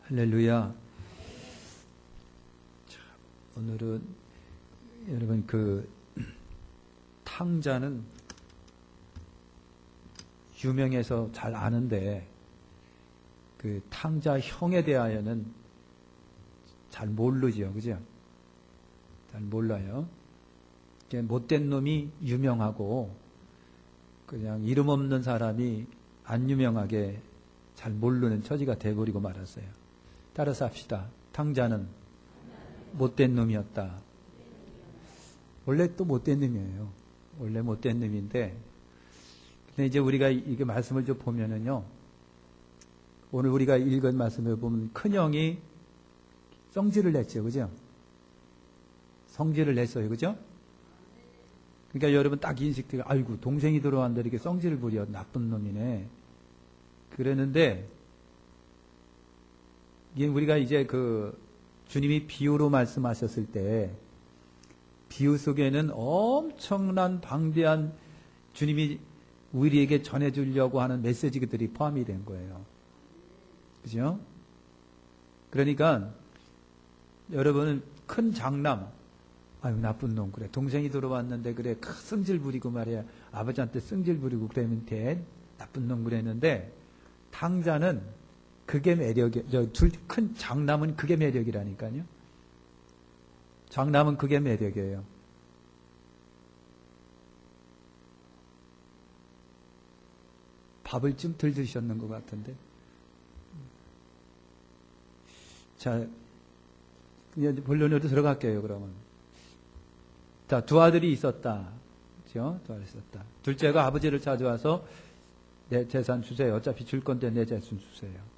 할렐루야. 자, 오늘은 여러분 탕자는 유명해서 잘 아는데 그 탕자 형에 대하여는 잘 모르죠, 그죠? 잘 몰라요. 못된 놈이 유명하고 그냥 이름 없는 사람이 안 유명하게 잘 모르는 처지가 돼버리고 말았어요. 따라서 합시다. 탕자는 못된 놈이었다. 원래 또 못된 놈이에요. 원래 못된 놈인데, 근데 이제 우리가 이게 말씀을 좀 보면은요, 오늘 우리가 읽은 말씀을 보면 큰형이 성질을 냈죠, 그죠? 성질을 냈어요, 그죠? 그러니까 여러분 딱 인식되고, 아이고 동생이 들어왔는데 이렇게 성질을 부려, 나쁜 놈이네. 그랬는데 이게 우리가 이제 주님이 비유로 말씀하셨을 때 비유 속에는 엄청난 방대한 주님이 우리에게 전해주려고 하는 메시지들이 포함이 된 거예요. 그죠? 그러니까 여러분은 큰 장남, 아유 나쁜 놈, 그래 동생이 들어왔는데 그래 성질 부리고 말이야, 아버지한테 성질 부리고 그러면 돼, 나쁜 놈 그랬는데, 탕자는 그게 매력이에요. 큰 장남은 그게 매력이라니까요. 장남은 그게 매력이에요. 밥을 좀 덜 드셨는 것 같은데. 자, 이제 본론으로 들어갈게요, 그러면. 자, 두 아들이 있었다. 그죠? 두 아들이 있었다. 둘째가 아버지를 찾아와서 내 재산 주세요. 어차피 줄 건데 내 재산 주세요.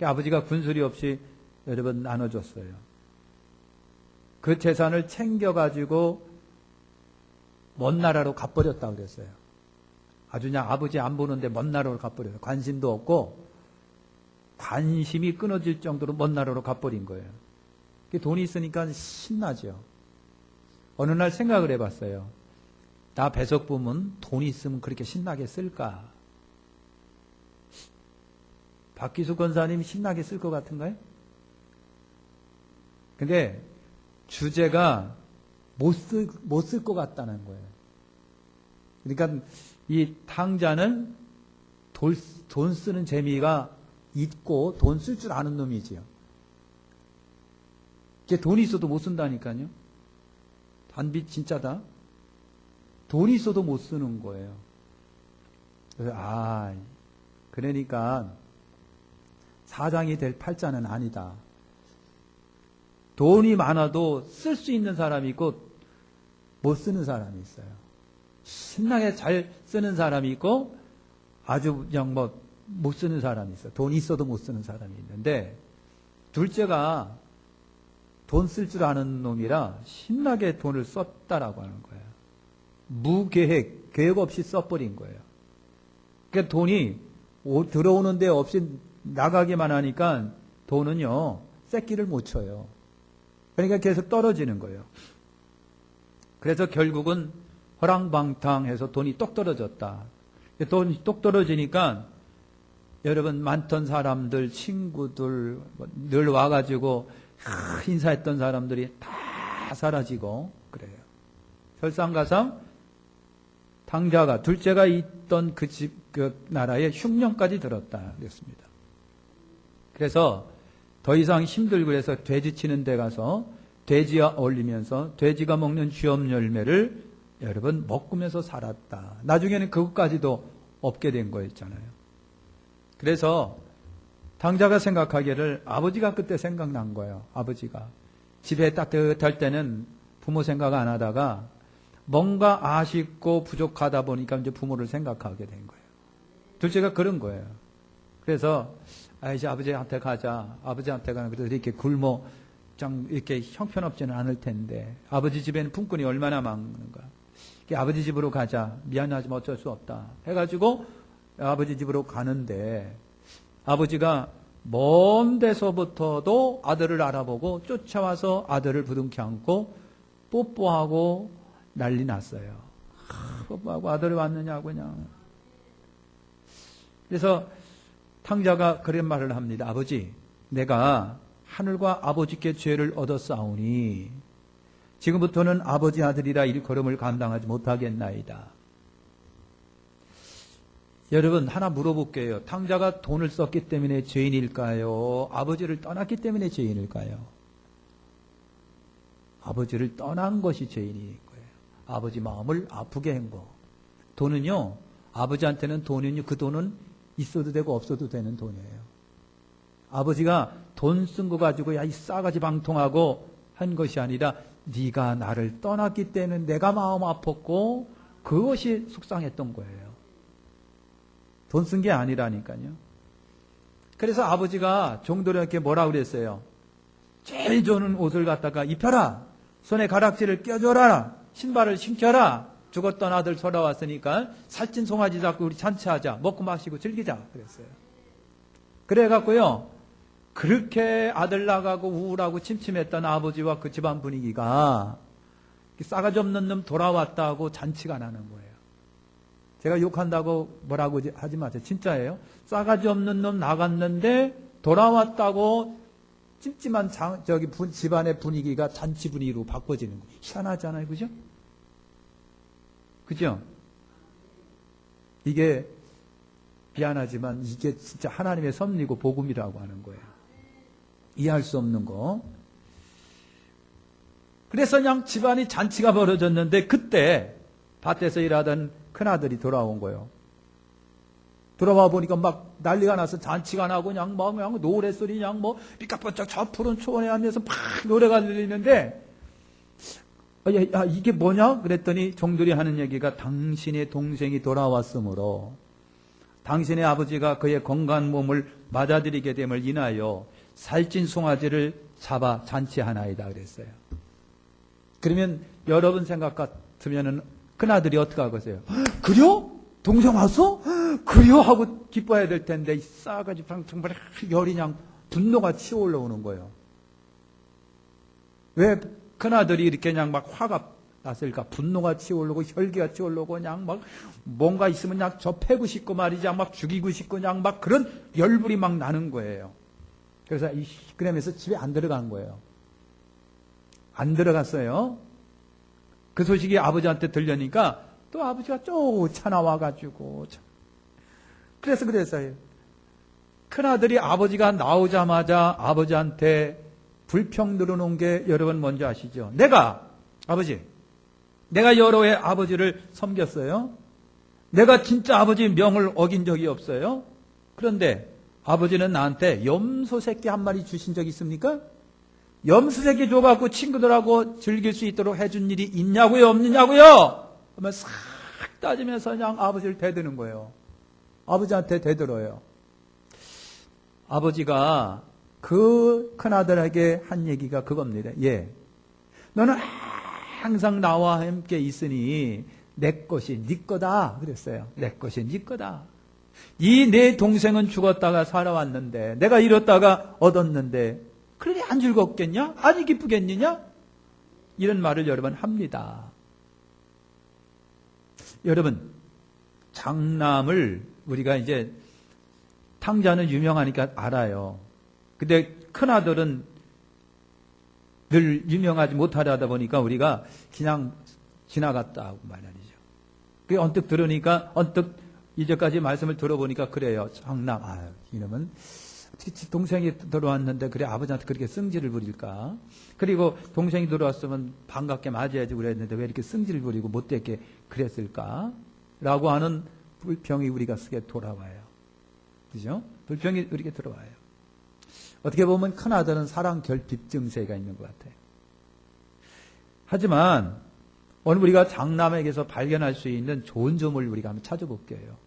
아버지가 군수리 없이 여러분 나눠줬어요. 그 재산을 챙겨가지고 먼 나라로 가버렸다고 그랬어요. 아주 그냥 아버지 안 보는데 먼 나라로 가버려요. 관심도 없고 관심이 끊어질 정도로 먼 나라로 가버린 거예요. 돈이 있으니까 신나죠. 어느 날 생각을 해봤어요. 나 배석 보면 돈이 있으면 그렇게 신나게 쓸까? 박기수 권사님 신나게 쓸 것 같은가요? 근데 주제가 못 쓸 것 같다는 거예요. 그러니까 이 탕자는 돈 쓰는 재미가 있고 돈 쓸 줄 아는 놈이지요. 돈이 있어도 못 쓴다니까요. 단비 진짜다. 돈이 있어도 못 쓰는 거예요. 그래서 그러니까 사장이 될 팔자는 아니다. 돈이 많아도 쓸 수 있는 사람이 있고 못 쓰는 사람이 있어요. 신나게 잘 쓰는 사람이 있고 아주 그냥 못 쓰는 사람이 있어요. 돈이 있어도 못 쓰는 사람이 있는데, 둘째가 돈 쓸 줄 아는 놈이라 신나게 돈을 썼다라고 하는 거예요. 무계획, 계획 없이 써버린 거예요. 그러니까 돈이 들어오는 데 없이 나가기만 하니까 돈은요, 새끼를 못 쳐요. 그러니까 계속 떨어지는 거예요. 그래서 결국은 허랑방탕해서 돈이 똑 떨어졌다. 돈이 똑 떨어지니까 여러분 많던 사람들, 친구들, 늘 와가지고 인사했던 사람들이 다 사라지고 그래요. 설상가상 탕자가, 둘째가 있던 그 나라에 흉년까지 들었다 그랬습니다. 그래서 더 이상 힘들고 해서 돼지 치는 데 가서 돼지와 어울리면서 돼지가 먹는 쥐엄 열매를 여러분 먹으면서 살았다. 나중에는 그것까지도 없게 된 거였잖아요. 그래서 탕자가 생각하기를 아버지가 그때 생각난 거예요. 아버지가 집에 따뜻할 때는 부모 생각 안 하다가 뭔가 아쉽고 부족하다 보니까 이제 부모를 생각하게 된 거예요. 둘째가 그런 거예요. 그래서 이제 아버지한테 가자. 아버지한테 가는 그래도 이렇게 굶어 이렇게 형편없지는 않을 텐데 아버지 집에는 품꾼이 얼마나 많은가. 아버지 집으로 가자. 미안하지만 어쩔 수 없다. 해가지고 아버지 집으로 가는데 아버지가 먼 데서부터도 아들을 알아보고 쫓아와서 아들을 부둥켜 안고 뽀뽀하고 난리 났어요. 뽀뽀하고 아들이 왔느냐고 그냥. 그래서 탕자가 그런 말을 합니다. 아버지, 내가 하늘과 아버지께 죄를 얻었사오니 지금부터는 아버지 아들이라 일컬음을 감당하지 못하겠나이다. 여러분 하나 물어볼게요. 탕자가 돈을 썼기 때문에 죄인일까요? 아버지를 떠났기 때문에 죄인일까요? 아버지를 떠난 것이 죄인인 거예요. 아버지 마음을 아프게 한 거. 돈은요, 아버지한테는 돈은요, 그 돈은 있어도 되고 없어도 되는 돈이에요. 아버지가 돈 쓴 거 가지고 야 이 싸가지 방통하고 한 것이 아니라 네가 나를 떠났기 때문에 내가 마음 아팠고 그것이 속상했던 거예요. 돈 쓴 게 아니라니까요. 그래서 아버지가 종들에게 뭐라 그랬어요? 제일 좋은 옷을 갖다가 입혀라. 손에 가락지를 껴줘라. 신발을 신겨라. 죽었던 아들 돌아왔으니까 살찐 송아지 잡고 우리 잔치하자. 먹고 마시고 즐기자. 그랬어요. 그래갖고요. 그렇게 아들 나가고 우울하고 침침했던 아버지와 그 집안 분위기가 싸가지 없는 놈 돌아왔다고 잔치가 나는 거예요. 제가 욕한다고 뭐라고 하지 마세요. 진짜예요. 싸가지 없는 놈 나갔는데 돌아왔다고 찜찜한 집안의 분위기가 잔치 분위기로 바꿔지는 거예요. 희한하잖아요. 그죠? 그죠? 이게 미안하지만 이게 진짜 하나님의 섭리고 복음이라고 하는 거예요. 이해할 수 없는 거. 그래서 그냥 집안이 잔치가 벌어졌는데 그때 밭에서 일하던 큰아들이 돌아온 거예요. 돌아와 보니까 막 난리가 나서 잔치가 나고 그냥 노래소리 그냥 삐까뻔쩍 저 푸른 초원에 앉아서 막 노래가 들리는데 야, 이게 뭐냐? 그랬더니 종들이 하는 얘기가 당신의 동생이 돌아왔으므로 당신의 아버지가 그의 건강한 몸을 맞아들이게 됨을 인하여 살찐 송아지를 잡아 잔치하나이다 그랬어요. 그러면 여러분 생각 같으면은 큰아들이 어떻게 하겠어요? 그래요? 동생 왔어? 그래요? 하고 기뻐해야 될 텐데 이 싸가지 정말 열이 그냥 분노가 치어 올라오는 거예요. 왜 큰아들이 이렇게 그냥 막 화가 났을까? 분노가 치어 올라오고 혈기가 치어 올라오고 그냥 막 뭔가 있으면 그냥 저 패고 싶고 말이지 막 죽이고 싶고 그냥 막 그런 열불이 막 나는 거예요. 그래서 그러면서 집에 안 들어간 거예요. 안 들어갔어요. 그 소식이 아버지한테 들려니까 또 아버지가 쫓아나와가지고 그래서 그랬어요. 큰아들이 아버지가 나오자마자 아버지한테 불평 늘어놓은 게 여러분 뭔지 아시죠? 아버지, 내가 여러 해 아버지를 섬겼어요. 내가 진짜 아버지 명을 어긴 적이 없어요. 그런데 아버지는 나한테 염소 새끼 한 마리 주신 적 있습니까? 염소 새끼 줘갖고 친구들하고 즐길 수 있도록 해준 일이 있냐고요? 없느냐고요? 그러면 싹 따지면서 그냥 아버지를 대드는 거예요. 아버지한테 대들어요. 아버지가 그 큰아들에게 한 얘기가 그겁니다. 너는 항상 나와 함께 있으니 내 것이 네 거다 그랬어요. 내 것이 네 거다. 이 내 동생은 죽었다가 살아왔는데 내가 잃었다가 얻었는데 그러니 안 즐겁겠냐? 아니 기쁘겠느냐? 이런 말을 여러 번 합니다. 여러분 장남을 우리가 이제 탕자는 유명하니까 알아요. 근데 큰아들은 늘 유명하지 못하다 보니까 우리가 그냥 지나갔다고 말이죠. 그게 언뜻 들으니까 언뜻 이제까지 말씀을 들어보니까 그래요. 장남, 이놈은 동생이 들어왔는데 그래 아버지한테 그렇게 승질을 부릴까? 그리고 동생이 들어왔으면 반갑게 맞이해야지 그랬는데 왜 이렇게 승질을 부리고 못되게 그랬을까? 라고 하는 불평이 우리가 쓰게 돌아와요. 그죠? 불평이 우리에게 들어와요. 어떻게 보면 큰아들은 사랑 결핍 증세가 있는 것 같아요. 하지만 오늘 우리가 장남에게서 발견할 수 있는 좋은 점을 우리가 한번 찾아볼게요.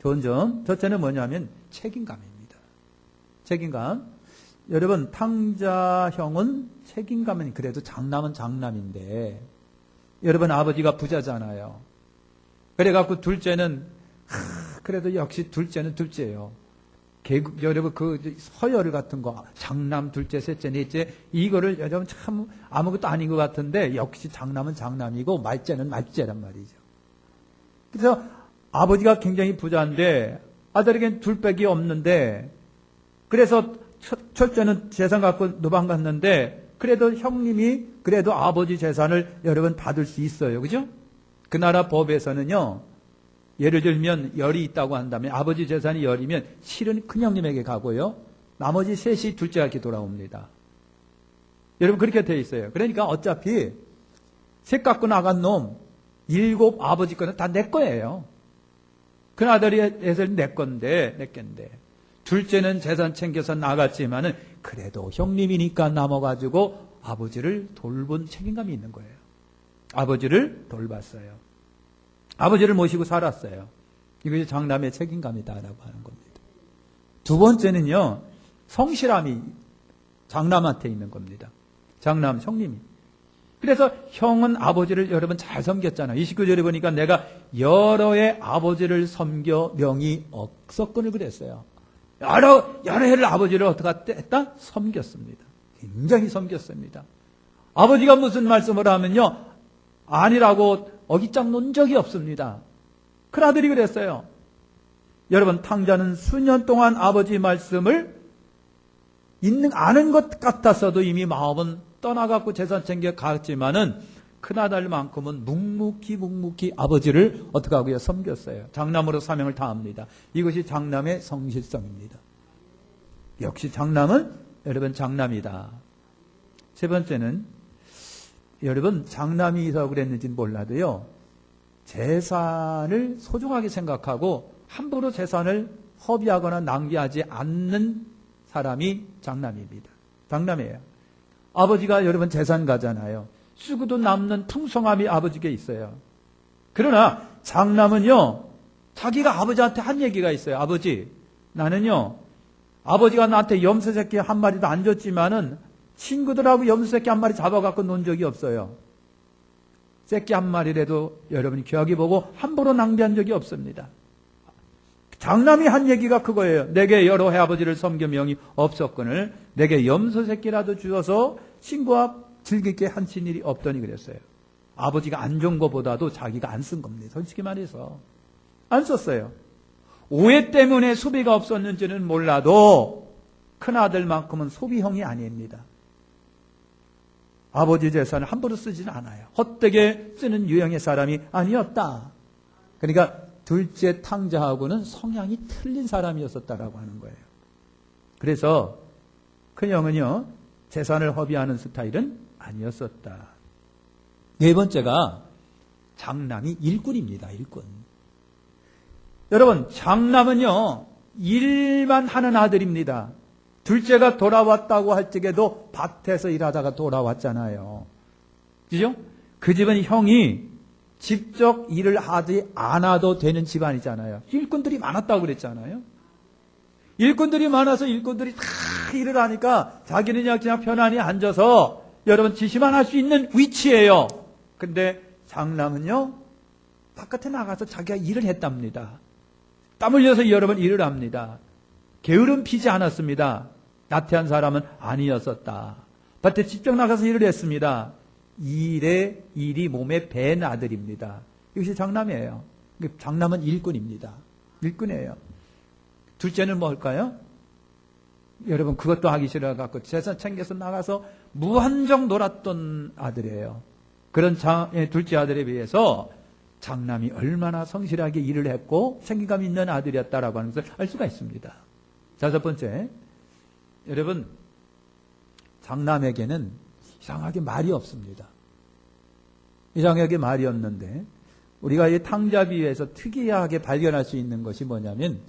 좋은 점, 첫째는 뭐냐면 책임감입니다. 책임감. 여러분 탕자형은 책임감은 그래도 장남은 장남인데 여러분 아버지가 부자잖아요. 그래갖고 둘째는 그래도 역시 둘째는 둘째예요. 여러분 그 서열 같은 거 장남 둘째 셋째 넷째 이거를 여러분 참 아무것도 아닌 것 같은데 역시 장남은 장남이고 말째는 말째란 말이죠. 그래서 아버지가 굉장히 부자인데 아들에겐 둘밖에 없는데 그래서 첫째는 재산 갖고 노방 갔는데 그래도 형님이 그래도 아버지 재산을 여러분 받을 수 있어요. 그죠? 그 나라 법에서는요. 예를 들면 열이 있다고 한다면 아버지 재산이 열이면 실은 큰형님에게 가고요. 나머지 셋이 둘째가 이렇게 돌아옵니다. 여러분 그렇게 되어 있어요. 그러니까 어차피 셋 갖고 나간 놈 7 아버지 거는 다 내 거예요. 그 아들에서 내 건데 둘째는 재산 챙겨서 나갔지만은 그래도 형님이니까 남아가지고 아버지를 돌본 책임감이 있는 거예요. 아버지를 돌봤어요. 아버지를 모시고 살았어요. 이것이 장남의 책임감이다라고 하는 겁니다. 두 번째는요. 성실함이 장남한테 있는 겁니다. 장남, 형님이. 그래서 형은 아버지를 여러분 잘 섬겼잖아요. 29절에 보니까 내가 여러의 아버지를 섬겨 명이 없었거늘 그랬어요. 여러 해를 아버지를 어떻게 했다? 섬겼습니다. 굉장히 섬겼습니다. 아버지가 무슨 말씀을 하면요. 아니라고 어깃장 놓은 적이 없습니다. 큰 아들이 그랬어요. 여러분 탕자는 수년 동안 아버지 말씀을 아는 것 같았어도 이미 마음은 떠나갖고 재산 챙겨 갔지만은 큰아들만큼은 묵묵히 아버지를 어떻게 하고요? 섬겼어요. 장남으로 사명을 다합니다. 이것이 장남의 성실성입니다. 역시 장남은 여러분 장남이다. 세 번째는 여러분 장남이 있어 그랬는지는 몰라도요. 재산을 소중하게 생각하고 함부로 재산을 허비하거나 낭비하지 않는 사람이 장남입니다. 장남이에요. 아버지가 여러분 재산 가잖아요. 쓰고도 남는 풍성함이 아버지께 있어요. 그러나 장남은요. 자기가 아버지한테 한 얘기가 있어요. 아버지 나는요. 아버지가 나한테 염소새끼 한 마리도 안 줬지만은 친구들하고 염소새끼 한 마리 잡아갖고 논 적이 없어요. 새끼 한 마리라도 여러분이 귀하게 보고 함부로 낭비한 적이 없습니다. 장남이 한 얘기가 그거예요. 내게 여러 해 아버지를 섬겨 명이 없었거늘 내게 염소 새끼라도 주어서 친구와 즐겁게 한친 일이 없더니 그랬어요. 아버지가 안 준 것보다도 자기가 안 쓴 겁니다. 솔직히 말해서 안 썼어요. 오해 때문에 소비가 없었는지는 몰라도 큰아들만큼은 소비형이 아닙니다. 아버지 재산을 함부로 쓰지는 않아요. 헛되게 쓰는 유형의 사람이 아니었다. 그러니까 둘째 탕자하고는 성향이 틀린 사람이었었다라고 하는 거예요. 그래서 큰형은요 재산을 허비하는 스타일은 아니었었다. 네 번째가 장남이 일꾼입니다. 일꾼. 여러분 장남은요 일만 하는 아들입니다. 둘째가 돌아왔다고 할 적에도 밭에서 일하다가 돌아왔잖아요. 그죠? 그 집은 형이 직접 일을 하지 않아도 되는 집안이잖아요. 일꾼들이 많았다고 그랬잖아요. 일꾼들이 많아서 일꾼들이 다 일을 하니까 자기는 그냥 편안히 앉아서 여러분 지시만 할 수 있는 위치예요. 근데 장남은요 바깥에 나가서 자기가 일을 했답니다. 땀 흘려서 여러분 일을 합니다. 게으름 피지 않았습니다. 나태한 사람은 아니었었다. 밭에 직접 나가서 일을 했습니다. 일이 몸에 밴 아들입니다. 이것이 장남이에요. 장남은 일꾼입니다. 일꾼이에요. 둘째는 뭘까요? 여러분 그것도 하기 싫어갖고 재산 챙겨서 나가서 무한정 놀았던 아들이에요. 그런 둘째 아들에 비해서 장남이 얼마나 성실하게 일을 했고 책임감 있는 아들이었다라고 하는 것을 알 수가 있습니다. 다섯 번째, 여러분 장남에게는 이상하게 말이 없습니다. 이상하게 말이 없는데 우리가 이 탕자비유에서 특이하게 발견할 수 있는 것이 뭐냐면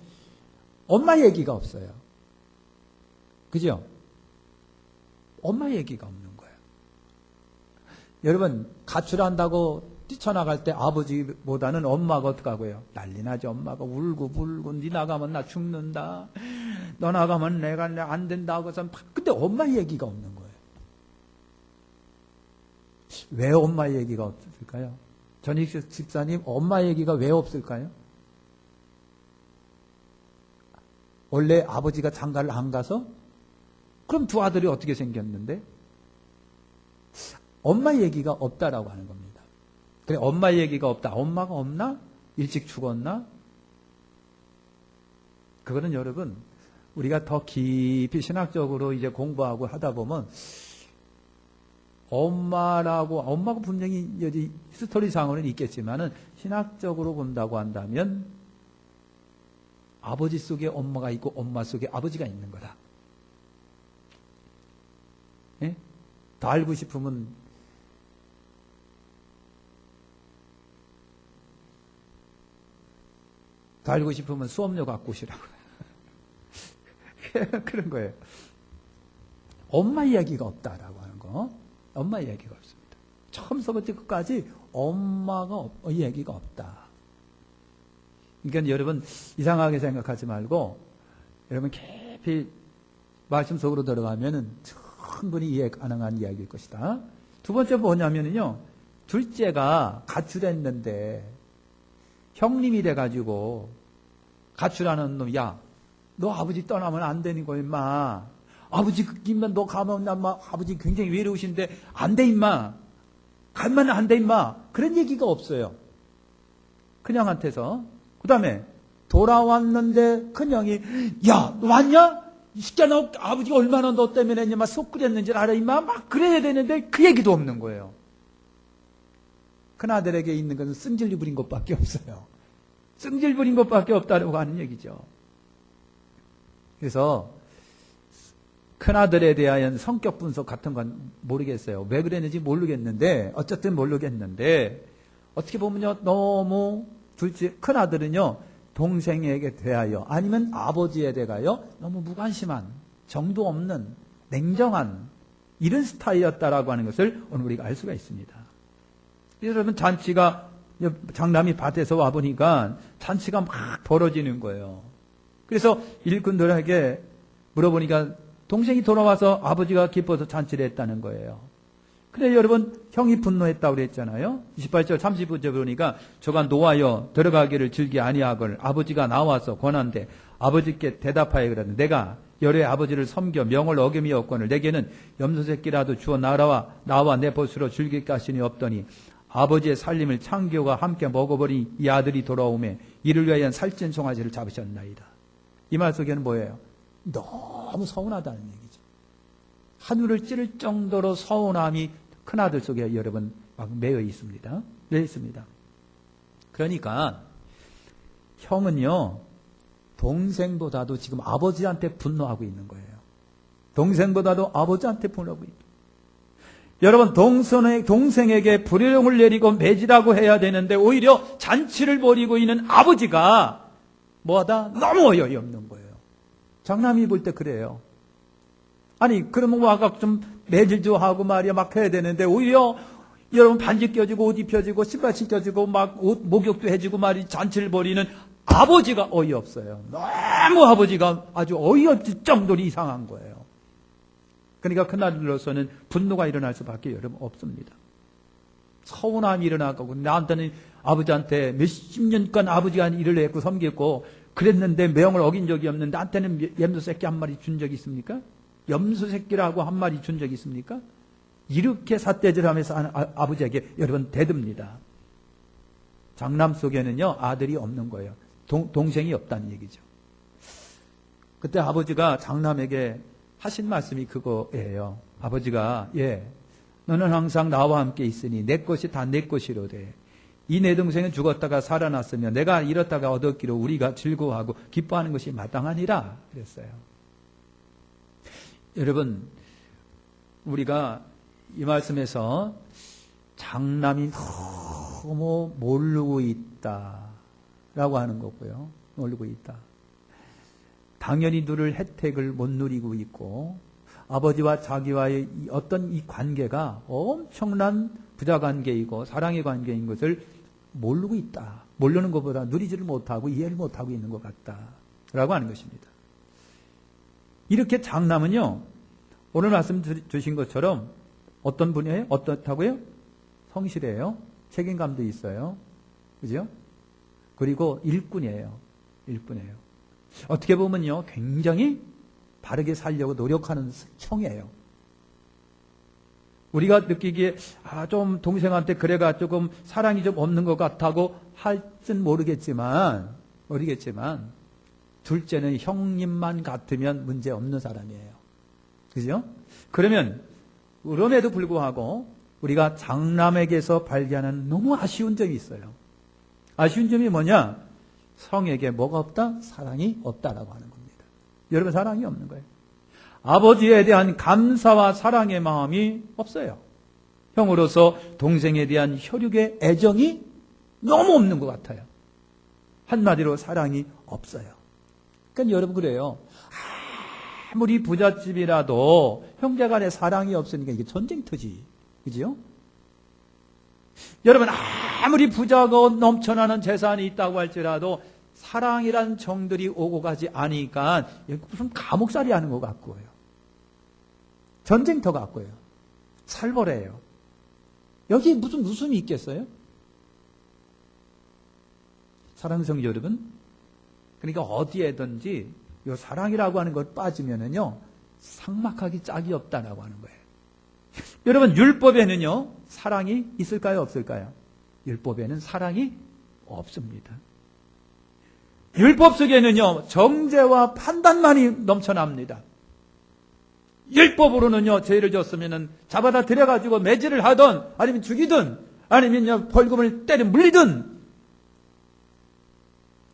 엄마 얘기가 없어요. 그죠? 엄마 얘기가 없는 거예요. 여러분 가출한다고 뛰쳐나갈 때 아버지보다는 엄마가 어떡하고요? 난리 나죠. 엄마가 울고 불고 네 나가면 나 죽는다. 너 나가면 내가 안 된다 하고서 근데 엄마 얘기가 없는 거예요. 왜 엄마 얘기가 없을까요? 전익식 집사님 엄마 얘기가 왜 없을까요? 원래 아버지가 장가를 안 가서? 그럼 두 아들이 어떻게 생겼는데? 엄마 얘기가 없다라고 하는 겁니다. 그래 엄마 얘기가 없다. 엄마가 없나? 일찍 죽었나? 그거는 여러분 우리가 더 깊이 신학적으로 이제 공부하고 하다 보면 엄마가 분명히 여기 스토리상으로는 있겠지만은 신학적으로 본다고 한다면 아버지 속에 엄마가 있고 엄마 속에 아버지가 있는 거다. 예? 더 알고 싶으면 수업료 갖고 오시라고. 그런 거예요. 엄마 이야기가 없다라고 하는 거. 엄마 이야기가 없습니다. 처음서부터 끝까지 엄마가 이야기가 없다. 그러니까 여러분 이상하게 생각하지 말고 여러분 깊이 말씀 속으로 들어가면은 충분히 이해 가능한 이야기일 것이다. 두 번째 뭐냐면요. 둘째가 가출했는데 형님이 돼가지고 가출하는 놈, 야, 너 아버지 떠나면 안 되는 거 임마. 아버지 그기면 너 가면 아버지 굉장히 외로우신데 안 돼 임마. 가면 안 돼 임마. 그런 얘기가 없어요. 큰형한테서. 그 다음에 돌아왔는데 큰형이 야, 너 왔냐? 이 새끼야, 너 아버지가 얼마나 너 때문에 했냐, 막 속 끓였는지 알아 임마. 막 그래야 되는데 그 얘기도 없는 거예요. 큰아들에게 있는 것은 승질 부린 것밖에 없어요. 승질 부린 것밖에 없다고 하는 얘기죠. 그래서 큰아들에 대한 성격 분석 같은 건 모르겠어요. 왜 그랬는지 모르겠는데 어쨌든 모르겠는데 어떻게 보면요. 너무 큰아들은요. 동생에게 대하여 아니면 아버지에 대하여 너무 무관심한 정도 없는 냉정한 이런 스타일이었다라고 하는 것을 오늘 우리가 알 수가 있습니다. 여러분 장남이 밭에서 와보니까 잔치가 막 벌어지는 거예요. 그래서 일꾼들에게 물어보니까 동생이 돌아와서 아버지가 기뻐서 잔치를 했다는 거예요. 그래 여러분 형이 분노했다고 그랬잖아요. 28절 35절 보니까 저가 노하여 들어가기를 즐기 아니하거늘 아버지가 나와서 권한대 아버지께 대답하여 그러는 내가 열의 아버지를 섬겨 명을 어김이 없거늘 내게는 염소새끼라도 주어 나와 내 벗으로 즐길 가시니 없더니 아버지의 살림을 창교가 함께 먹어버린 이 아들이 돌아오매 이를 위하여 살찐 송아지를 잡으셨나이다. 이 말 속에는 뭐예요? 너무 서운하다는 얘기죠. 하늘을 찌를 정도로 서운함이 큰아들 속에 여러분 막 매여 있습니다. 매여 있습니다. 그러니까 형은요 동생보다도 지금 아버지한테 분노하고 있는 거예요. 동생보다도 아버지한테 분노하고 있다. 여러분 동생에게 불효령을 내리고 매질하고 해야 되는데 오히려 잔치를 벌이고 있는 아버지가 뭐하다? 너무 어이없는 거예요. 장남이 볼 때 그래요. 아니 그러면 와가 좀 매질도 하고 말이야 막 해야 되는데 오히려 여러분 반지 껴주고 옷 입혀주고 신발 신겨주고 막 옷 목욕도 해주고 말이 잔치를 벌이는 아버지가 어이없어요. 너무 아버지가 아주 어이없을 정도로 이상한 거예요. 그러니까 큰아들로서는 분노가 일어날 수밖에 여러분 없습니다. 서운함이 일어나고 나한테는 아버지한테 몇십 년간 아버지가 일을 했고 섬겼고 그랬는데 명을 어긴 적이 없는데 나한테는 염소 새끼 한 마리 준 적이 있습니까? 염소 새끼라고 한 마리 준 적이 있습니까? 이렇게 삿대질하면서 아버지에게 여러분 대듭니다. 장남 속에는요 아들이 없는 거예요. 동생이 없다는 얘기죠. 그때 아버지가 장남에게 하신 말씀이 그거예요. 아버지가 너는 항상 나와 함께 있으니 내 것이 다 내 것이로되 이 내 동생은 죽었다가 살아났으며 내가 잃었다가 얻었기로 우리가 즐거워하고 기뻐하는 것이 마땅하니라 그랬어요. 여러분 우리가 이 말씀에서 장남이 너무 모르고 있다라고 하는 거고요. 모르고 있다. 당연히 누릴 혜택을 못 누리고 있고 아버지와 자기와의 어떤 이 관계가 엄청난 부자관계이고 사랑의 관계인 것을 모르고 있다. 모르는 것보다 누리지를 못하고 이해를 못하고 있는 것 같다라고 하는 것입니다. 이렇게 장남은요. 오늘 말씀 주신 것처럼 어떤 분이에요? 어떻다고요? 성실해요. 책임감도 있어요. 그죠? 그리고 일꾼이에요. 일꾼이에요. 어떻게 보면요, 굉장히 바르게 살려고 노력하는 형이에요. 우리가 느끼기에, 좀 동생한테 그래가 조금 사랑이 좀 없는 것 같다고 할진 모르겠지만, 둘째는 형님만 같으면 문제 없는 사람이에요. 그죠? 그러면 그럼에도 불구하고 우리가 장남에게서 발견하는 너무 아쉬운 점이 있어요. 아쉬운 점이 뭐냐? 성에게 뭐가 없다? 사랑이 없다라고 하는 겁니다. 여러분, 사랑이 없는 거예요. 아버지에 대한 감사와 사랑의 마음이 없어요. 형으로서 동생에 대한 혈육의 애정이 너무 없는 것 같아요. 한마디로 사랑이 없어요. 그러니까 여러분, 그래요. 아무리 부잣집이라도 형제간에 사랑이 없으니까 이게 전쟁터지. 그죠? 여러분, 아무리 부자고 넘쳐나는 재산이 있다고 할지라도 사랑이란 정들이 오고 가지 않으니까 무슨 감옥살이 하는 것 같고요. 전쟁터 같고요. 살벌해요. 여기 무슨 웃음이 있겠어요? 사랑하는 성도 여러분, 그러니까 어디에든지 이 사랑이라고 하는 것 빠지면은요, 삭막하기 짝이 없다라고 하는 거예요. 여러분, 율법에는요, 사랑이 있을까요, 없을까요? 율법에는 사랑이 없습니다. 율법 속에는요, 정죄와 판단만이 넘쳐납니다. 율법으로는요, 죄를 졌으면은 잡아다 들여가지고 매질을 하든, 아니면 죽이든, 아니면 벌금을 때려 물리든,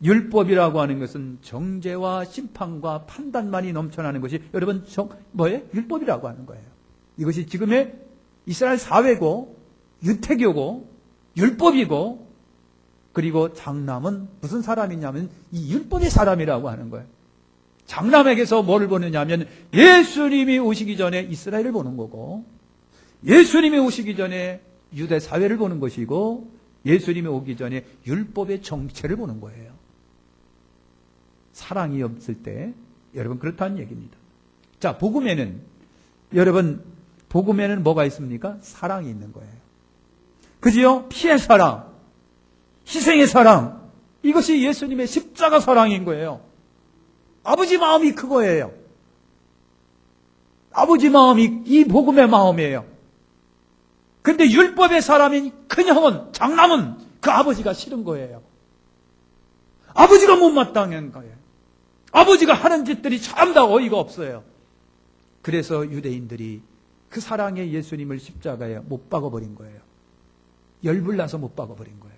율법이라고 하는 것은 정죄와 심판과 판단만이 넘쳐나는 것이 여러분 뭐예요? 율법이라고 하는 거예요. 이것이 지금의 이스라엘 사회고 유태교고 율법이고, 그리고 장남은 무슨 사람이냐면 이 율법의 사람이라고 하는 거예요. 장남에게서 뭐를 보느냐면 예수님이 오시기 전에 이스라엘을 보는 거고, 예수님이 오시기 전에 유대 사회를 보는 것이고, 예수님이 오기 전에 율법의 정체를 보는 거예요. 사랑이 없을 때 여러분, 그렇다는 얘기입니다. 자, 복음에는 여러분, 복음에는 뭐가 있습니까? 사랑이 있는 거예요. 그지요? 피의 사랑, 희생의 사랑, 이것이 예수님의 십자가 사랑인 거예요. 아버지 마음이 그거예요. 아버지 마음이 이 복음의 마음이에요. 근데 율법의 사람인 큰형은, 장남은 그 아버지가 싫은 거예요. 아버지가 못마땅한 거예요. 아버지가 하는 짓들이 참 다 어이가 없어요. 그래서 유대인들이 그 사랑의 예수님을 십자가에 못 박아버린 거예요. 열불나서 못 박아버린 거예요.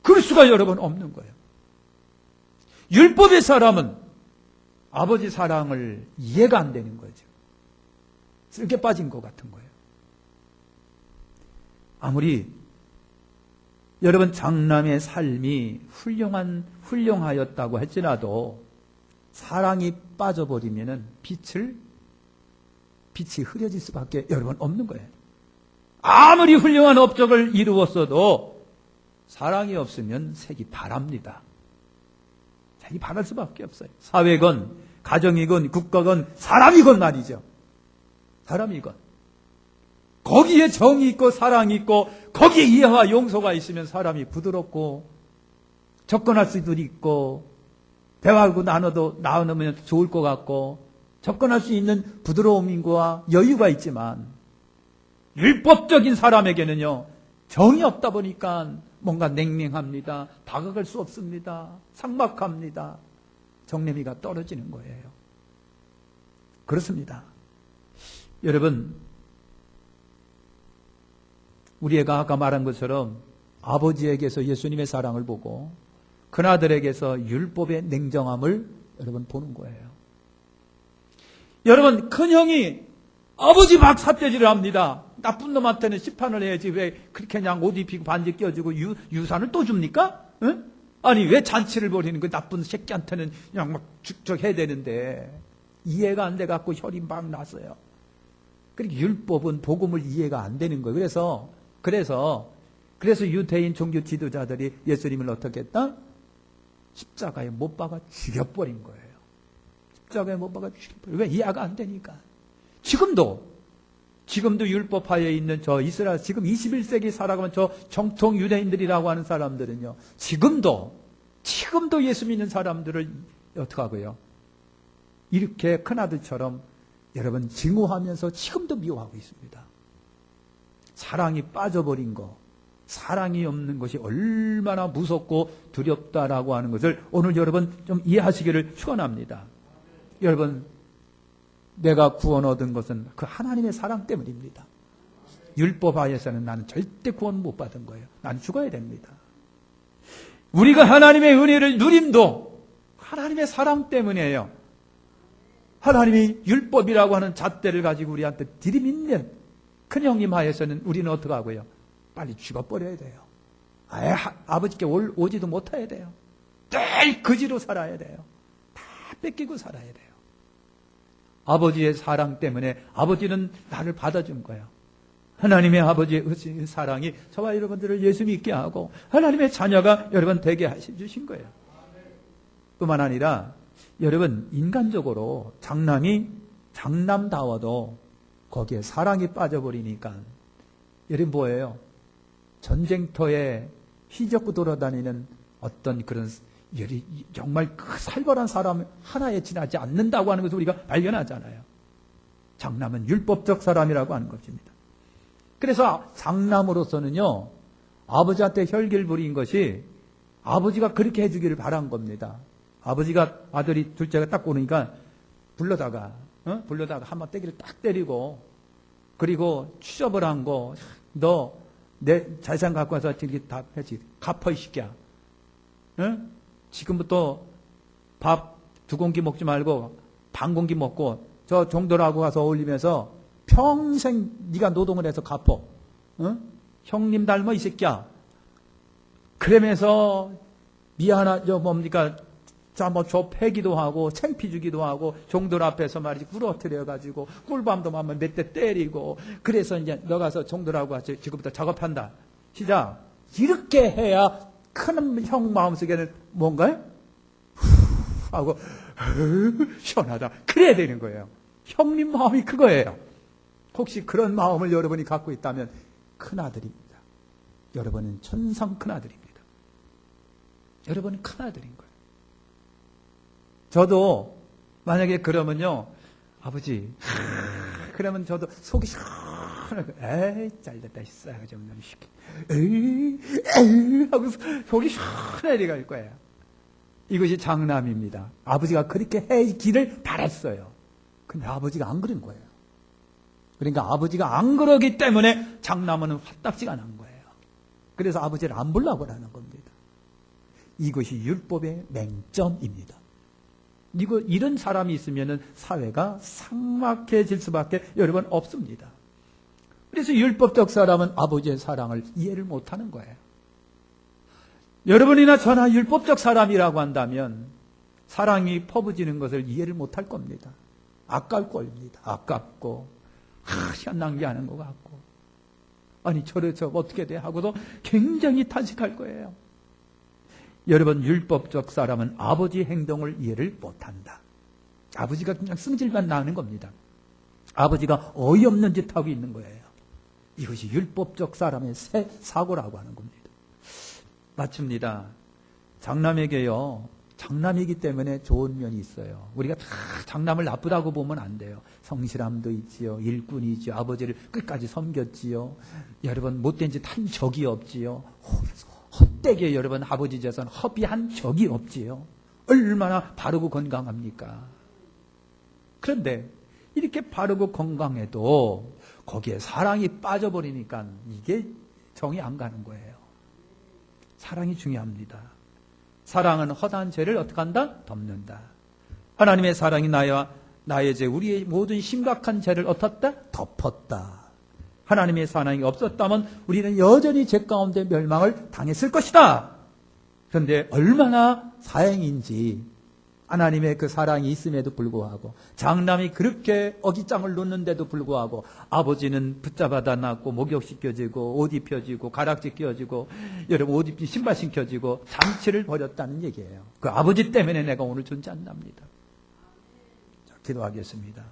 그럴 수가 여러분 없는 거예요. 율법의 사람은 아버지 사랑을 이해가 안 되는 거죠. 쓸개 빠진 것 같은 거예요. 아무리 여러분 장남의 삶이 훌륭하였다고 할지라도 사랑이 빠져버리면은 빛이 흐려질 수밖에 여러분 없는 거예요. 아무리 훌륭한 업적을 이루었어도 사랑이 없으면 색이 바랍니다. 색이 바랄 수밖에 없어요. 사회건 가정이건 국가건 사람이건 말이죠. 사람이건. 거기에 정이 있고 사랑이 있고 거기에 이해와 용서가 있으면 사람이 부드럽고 접근할 수도 있고 대화하고 나누면 좋을 것 같고 접근할 수 있는 부드러움과 여유가 있지만 율법적인 사람에게는요, 정이 없다 보니까 뭔가 냉랭합니다. 다가갈 수 없습니다. 삭막합니다. 정내미가 떨어지는 거예요. 그렇습니다. 여러분, 우리 애가 아까 말한 것처럼 아버지에게서 예수님의 사랑을 보고 큰아들에게서 율법의 냉정함을 여러분 보는 거예요. 여러분, 큰형이 아버지 막 삿대질을 합니다. 나쁜 놈한테는 시판을 해야지 왜 그렇게 그냥 옷 입히고 반지 껴주고 유산을 또 줍니까? 응? 아니 왜 잔치를 벌이는 그 나쁜 새끼한테는 그냥 막 죽적해야 되는데 이해가 안 돼갖고 혈이 막 났어요. 그러니까 율법은 복음을 이해가 안 되는 거예요. 그래서 유대인 종교 지도자들이 예수님을 어떻게 했다? 십자가에 못 박아 죽여버린 거예요. 십자가에 못 박아 죽여버린 거예요. 왜? 이해가 안 되니까. 지금도 율법하에 있는 저 이스라엘, 지금 21세기 살아가면 저 정통 유대인들이라고 하는 사람들은요, 지금도 예수 믿는 사람들을 어떻게 하고요? 이렇게 큰아들처럼 여러분 증오하면서 지금도 미워하고 있습니다. 사랑이 빠져버린 거, 사랑이 없는 것이 얼마나 무섭고 두렵다라고 하는 것을 오늘 여러분 좀 이해하시기를 축원합니다. 여러분, 내가 구원 얻은 것은 그 하나님의 사랑 때문입니다. 율법 하에서는 나는 절대 구원 못 받은 거예요. 나는 죽어야 됩니다. 우리가 하나님의 은혜를 누림도 하나님의 사랑 때문이에요. 하나님이 율법이라고 하는 잣대를 가지고 우리한테 들이밀면 큰 형님 하에서는 우리는 어떻게 하고요? 빨리 죽어버려야 돼요. 아예 아버지께 오지도 못해야 돼요. 늘 거지로 살아야 돼요. 다 뺏기고 살아야 돼요. 아버지의 사랑 때문에 아버지는 나를 받아준 거예요. 하나님의 아버지의 사랑이 저와 여러분들을 예수 믿게 하고 하나님의 자녀가 여러분 되게 하셔주신 거예요. 뿐만 아니라 여러분, 인간적으로 장남다워도 거기에 사랑이 빠져버리니까 여러분 뭐예요? 전쟁터에 휘젓고 돌아다니는 어떤 그런 정말 그 살벌한 사람 하나에 지나지 않는다고 하는 것을 우리가 발견하잖아요. 장남은 율법적 사람이라고 하는 것입니다. 그래서 장남으로서는요, 아버지한테 혈기를 부린 것이 아버지가 그렇게 해주기를 바란 겁니다. 아버지가 아들이 둘째가 딱 오니까 불러다가 한번 때기를 딱 때리고, 그리고 추접을 한 거, 너 내財産 갖고 와서 이렇게 다 해지. 갚아, 이 새끼야. 응? 지금부터 밥 2공기 먹지 말고 반 공기 먹고 저 정도라고 가서 어울리면서 평생 네가 노동을 해서 갚어. 응? 형님 닮아, 이 새끼야. 그러면서 자, 뭐, 패기도 하고, 창피 주기도 하고, 종들 앞에서 말이지, 부러뜨려가지고, 꿀밤도 한번 몇 대 때리고, 그래서 이제, 너 가서 종들하고 같이 지금부터 작업한다. 시작. 이렇게 해야 큰 형 마음속에는 뭔가요? 하고, 시원하다. 그래야 되는 거예요. 형님 마음이 그거예요. 혹시 그런 마음을 여러분이 갖고 있다면, 큰아들입니다. 여러분은 천상 큰아들입니다. 여러분은 큰아들인 거예요. 저도 만약에 그러면요, 아버지, 그러면 저도 속이 시원하고, 에이, 잘됐다, 싸가지 없는 새끼. 에이, 하고 속이 시원하게 갈 거예요. 이것이 장남입니다. 아버지가 그렇게 해기를 바랐어요. 근데 아버지가 안 그런 거예요. 그러니까 아버지가 안 그러기 때문에 장남은 화딱지가 난 거예요. 그래서 아버지를 안 보려고 하는 겁니다. 이것이 율법의 맹점입니다. 이런 사람이 있으면 사회가 삭막해질 수밖에 여러분 없습니다. 그래서 율법적 사람은 아버지의 사랑을 이해를 못하는 거예요. 여러분이나 저나 율법적 사람이라고 한다면 사랑이 퍼부지는 것을 이해를 못할 겁니다. 아까울 겁니다. 아깝고 시간 낭비하는 것 같고 아니 저래서 어떻게 돼 하고도 굉장히 탄식할 거예요. 여러분, 율법적 사람은 아버지 행동을 이해를 못한다. 아버지가 그냥 승질만 나는 겁니다. 아버지가 어이없는 짓 하고 있는 거예요. 이것이 율법적 사람의 새 사고라고 하는 겁니다. 마칩니다. 장남에게요, 장남이기 때문에 좋은 면이 있어요. 우리가 다 장남을 나쁘다고 보면 안 돼요. 성실함도 있지요. 일꾼이지요. 아버지를 끝까지 섬겼지요. 여러분, 못된 짓 한 적이 없지요. 헛되게 여러분 아버지 재산 허비한 적이 없지요. 얼마나 바르고 건강합니까? 그런데 이렇게 바르고 건강해도 거기에 사랑이 빠져버리니까 이게 정이 안 가는 거예요. 사랑이 중요합니다. 사랑은 허다한 죄를 어떻게 한다? 덮는다. 하나님의 사랑이 나의 죄, 우리의 모든 심각한 죄를 어떻다? 덮었다. 하나님의 사랑이 없었다면 우리는 여전히 죄 가운데 멸망을 당했을 것이다. 그런데 얼마나 다행인지 하나님의 그 사랑이 있음에도 불구하고 장남이 그렇게 어깃장을 놓는데도 불구하고 아버지는 붙잡아다 놨고 목욕시켜지고 옷 입혀지고 가락지 끼워지고 여러분 옷 입히 신발 신겨지고 잔치를 벌였다는 얘기예요. 그 아버지 때문에 내가 오늘 존재한답니다. 자, 기도하겠습니다.